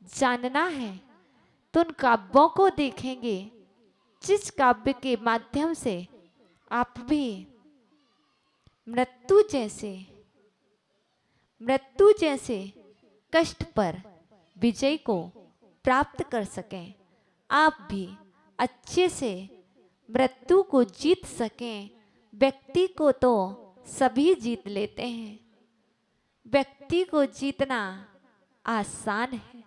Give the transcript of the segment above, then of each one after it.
जानना है तो उन काव्यों को देखेंगे जिस काव्य के माध्यम से आप भी मृत्यु जैसे कष्ट पर विजय को प्राप्त कर सकें, आप भी अच्छे से मृत्यु को जीत सकें। व्यक्ति को तो सभी जीत लेते हैं, व्यक्ति को जीतना आसान है,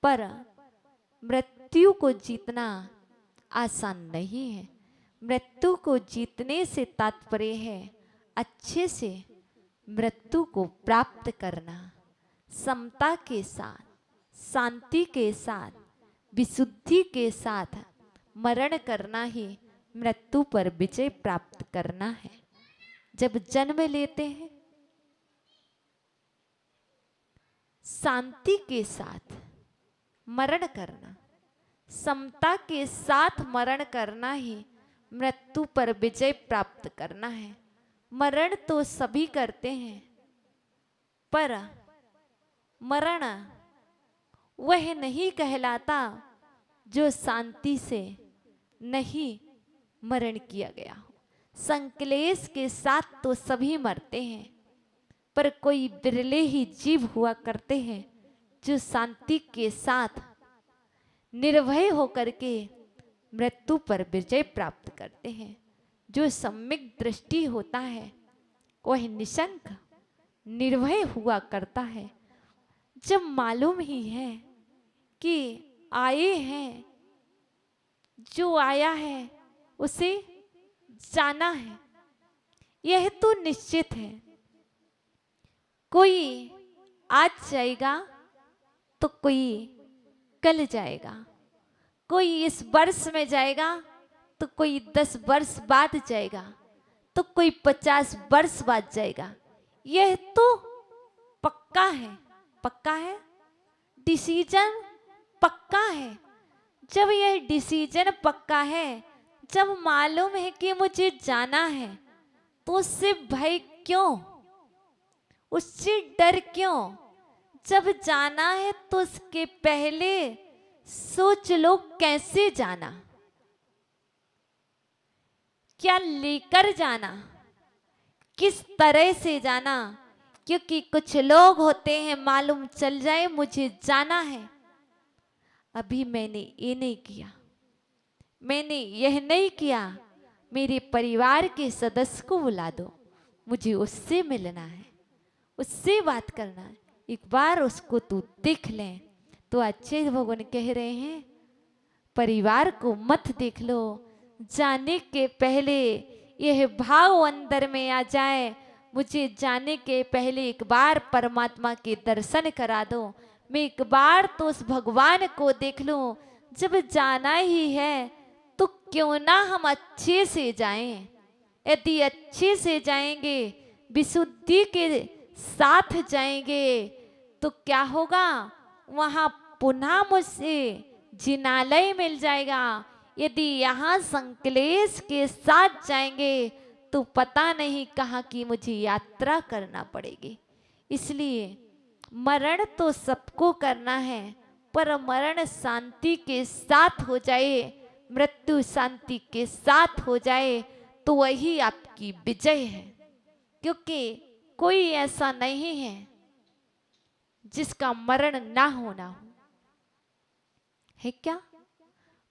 पर मृत्यु को जीतना आसान नहीं है। मृत्यु को जीतने से तात्पर्य है अच्छे से मृत्यु को प्राप्त करना, समता के साथ, शांति के साथ, विशुद्धि के साथ मरण करना ही मृत्यु पर विजय प्राप्त करना है। जब जन्म लेते हैं शांति के साथ मरण करना, समता के साथ मरण करना ही मृत्यु पर विजय प्राप्त करना है। मरण तो सभी करते हैं, पर मरण वह नहीं कहलाता जो शांति से नहीं मरण किया गया हो। संक्लेश के साथ तो सभी मरते हैं, पर कोई बिरले ही जीव हुआ करते हैं जो शांति के साथ निर्भय होकर के मृत्यु पर विजय प्राप्त करते हैं। जो सम्यक दृष्टि होता है वह निशंक निर्भय हुआ करता है। जब मालूम ही है कि आए हैं, जो आया है उसे जाना है, यह तो निश्चित है। कोई आज जाएगा तो कोई कल जाएगा, कोई इस वर्ष में जाएगा तो कोई 10 वर्ष बाद जाएगा, तो कोई 50 वर्ष बाद जाएगा। यह तो पक्का है, पक्का है, डिसीजन पक्का है। जब यह डिसीजन पक्का है, जब मालूम है कि मुझे जाना है, तो उससे भय क्यों, उससे डर क्यों? जब जाना है तो उसके पहले सोच लो कैसे जाना, क्या लेकर जाना, किस तरह से जाना। क्योंकि कुछ लोग होते हैं मालूम चल जाए मुझे जाना है, अभी मैंने ये नहीं किया, मैंने यह नहीं किया, मेरे परिवार के सदस्य को बुला दो, मुझे उससे मिलना है, उससे बात करना है, एक बार उसको तू देख ले। तो अच्छे भगवान कह रहे हैं परिवार को मत देख लो, जाने के पहले यह भाव अंदर में आ जाए, मुझे जाने के पहले एक बार परमात्मा के दर्शन करा दो, मैं एक बार तो उस भगवान को देख लूं। जब जाना ही है तो क्यों ना हम अच्छे से जाएं। यदि अच्छे से जाएंगे, विशुद्धि के साथ जाएंगे, तो क्या होगा, वहां पुनः मुझसे जिनालय मिल जाएगा। यदि यहाँ संक्लेश के साथ जाएंगे तो पता नहीं कहाँ की मुझे यात्रा करना पड़ेगी। इसलिए मरण तो सबको करना है, पर मरण शांति के साथ हो जाए, मृत्यु शांति के साथ हो जाए तो वही आपकी विजय है। क्योंकि कोई ऐसा नहीं है जिसका मरण ना होना हो, है क्या?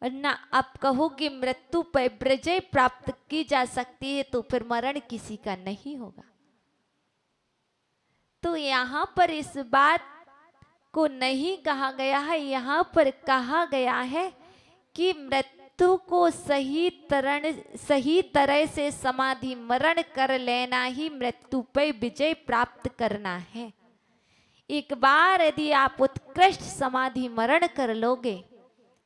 और ना आप कहो कि मृत्यु पर विजय प्राप्त की जा सकती है तो फिर मरण किसी का नहीं होगा। तो यहाँ पर इस बात को नहीं कहा गया है, यहाँ पर कहा गया है कि मृत्यु को सही तरह से समाधि मरण कर लेना ही मृत्यु पर विजय प्राप्त करना है। एक बार यदि आप उत्कृष्ट समाधि मरण कर लोगे,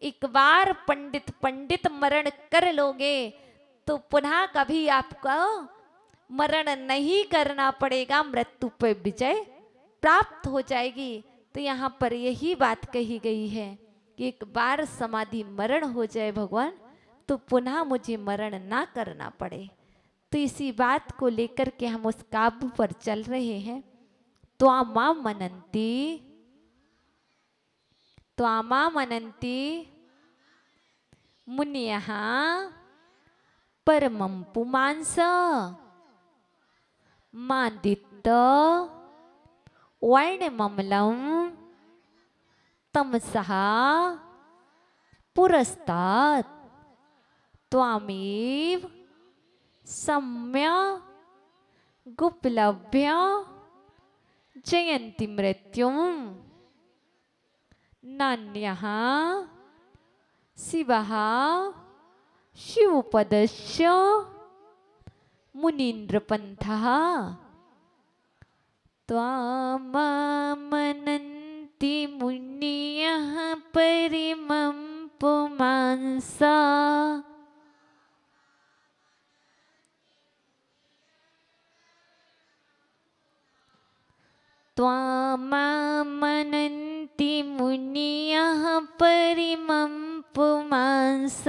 एक बार पंडित मरण कर लोगे, तो पुनः कभी आपको मरण नहीं करना पड़ेगा, मृत्यु पर विजय प्राप्त हो जाएगी। तो यहाँ पर यही बात कही गई है कि एक बार समाधि मरण हो जाए भगवान, तो पुनः मुझे मरण ना करना पड़े। तो इसी बात को लेकर के हम उस काव्य पर चल रहे हैं। त्वामां मनन्ति त्वामा मनन्ति मुनियः परमं पुमांस मादित्त वर्णममलं तमसः पुरस्तात् त्वामेव सम्यक् गुप्लभ्य जयन्ति मृत्युं नान्यः शिवः शिवपदस्य मुनीन्द्रपन्थः त्वाममनन्ति मुनयः परिमं पुमांस त्वाममनन्ति मुनयः परिमं पुमांस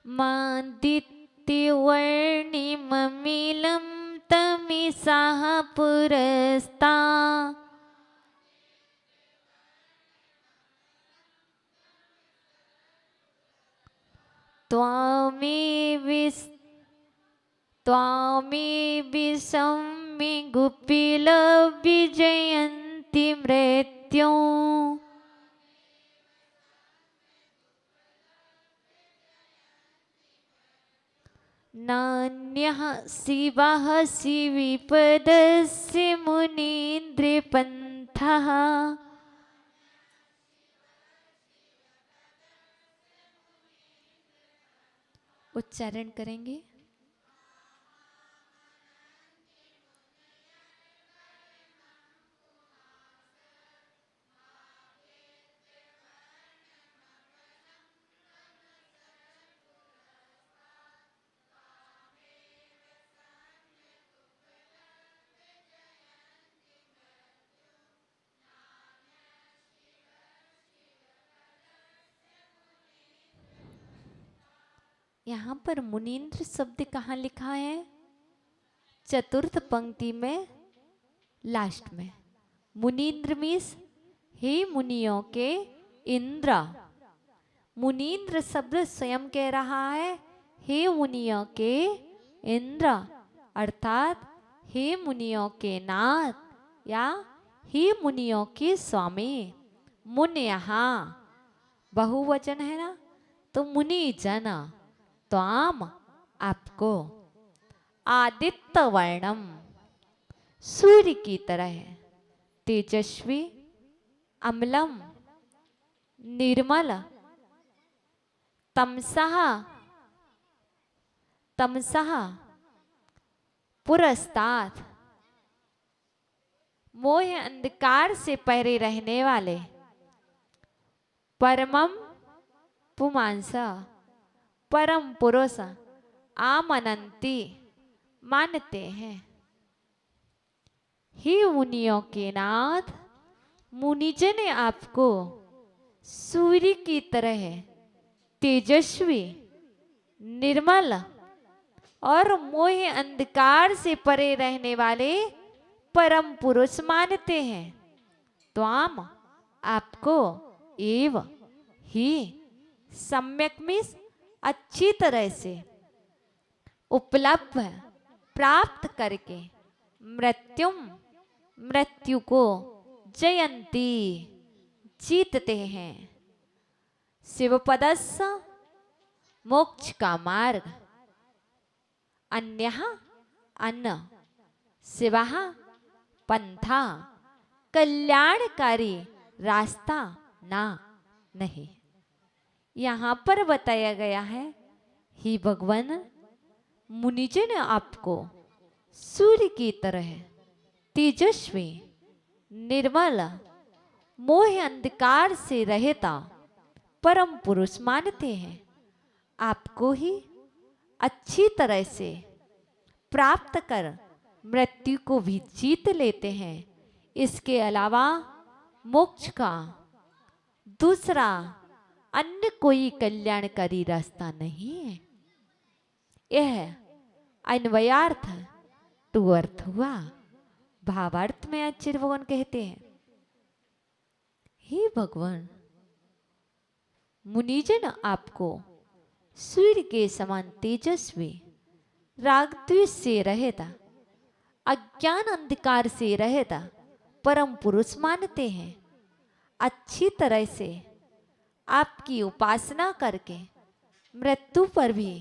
मादित्यवर्णिममिलं तमिसः पुरस्तात् त्वामेव सम्यक् गुप्लभ्य जयन्ति मृत्युं नान्यः शिवः शिवीपदस्य मुनीन्द्रपन्थः उच्चारण करेंगे। यहाँ पर मुनीन्द्र शब्द कहाँ लिखा है? चतुर्थ पंक्ति में लास्ट में। मुनीन्द्र मीन्स हे मुनियों के इंद्र। मुनीन्द्र शब्द स्वयं कह रहा है हे मुनियों के इंद्र, अर्थात हे मुनियों के नाथ या हे मुनियों के स्वामी। मुनि यहाँ बहुवचन है ना, तो मुनि जन त्वाम आपको, आदित्य वर्णम सूर्य की तरह, तेजस्वी अम्लम निर्मल, तमसः तमसः पुरस्तात् मोह अंधकार से पहरे रहने वाले, परमम पुमांस परम पुरुष, आमनंती मानते हैं। हे मुनियों के नाथ, मुनिजन आपको सूर्य की तरह तेजस्वी निर्मल और मोह अंधकार से परे रहने वाले परम पुरुष मानते हैं। त्वाम आपको एव ही सम्यक मीन्स अच्छी तरह से उपलब्ध प्राप्त करके मृत्यु को जयंती जीतते हैं। शिवपदस्य मोक्ष का मार्ग, अन्यः अन्न, शिवः पंथा कल्याणकारी रास्ता ना नहीं। यहाँ पर बताया गया है ही भगवान मुनिजन आपको सूर्य की तरह तेजस्वी निर्मल मोह अंधकार से रहता परम पुरुष मानते हैं। आपको ही अच्छी तरह से प्राप्त कर मृत्यु को भी जीत लेते हैं। इसके अलावा मोक्ष का दूसरा अन्य कोई कल्याणकारी रास्ता नहीं है। यह अन्वयार्थ टू अर्थ हुआ। भावार्थ में आचार्य भगवान कहते हैं, हे भगवान, मुनिजन आपको सूर्य के समान तेजस्वी, राग द्वेष से रहित, अज्ञान अंधकार से रहित परम पुरुष मानते हैं। अच्छी तरह से आपकी उपासना करके मृत्यु पर भी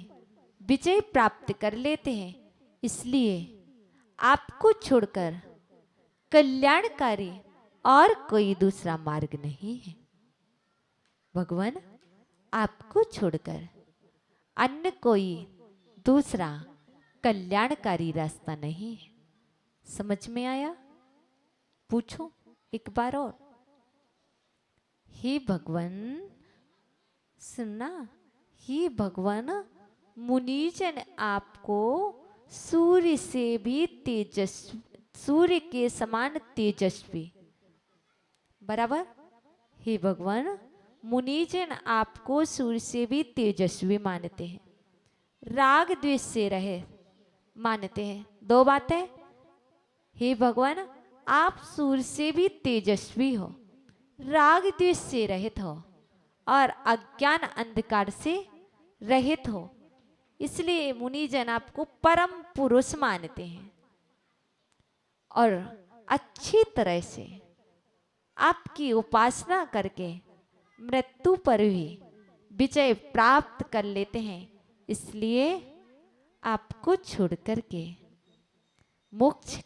विजय प्राप्त कर लेते हैं। इसलिए आपको छोड़कर कल्याणकारी और कोई दूसरा मार्ग नहीं है। भगवान, आपको छोड़कर अन्य कोई दूसरा कल्याणकारी रास्ता नहीं है। समझ में आया? पूछो एक बार और। हे भगवान, सुनना, हे भगवान, मुनिजन आपको सूर्य से भी तेजस्वी, सूर्य के समान तेजस्वी, बराबर। हे भगवान, मुनिजन आपको सूर्य से भी तेजस्वी मानते हैं, राग द्वेष से रहे मानते हैं। दो बातें। हे भगवान, आप सूर्य से भी तेजस्वी हो, राग द्वेष से रहित हो और अज्ञान अंधकार से रहित हो, इसलिए मुनिजन आपको परम पुरुष मानते हैं और अच्छी तरह से आपकी उपासना करके मृत्यु पर भी विजय प्राप्त कर लेते हैं। इसलिए आपको छोड़ करके मोक्ष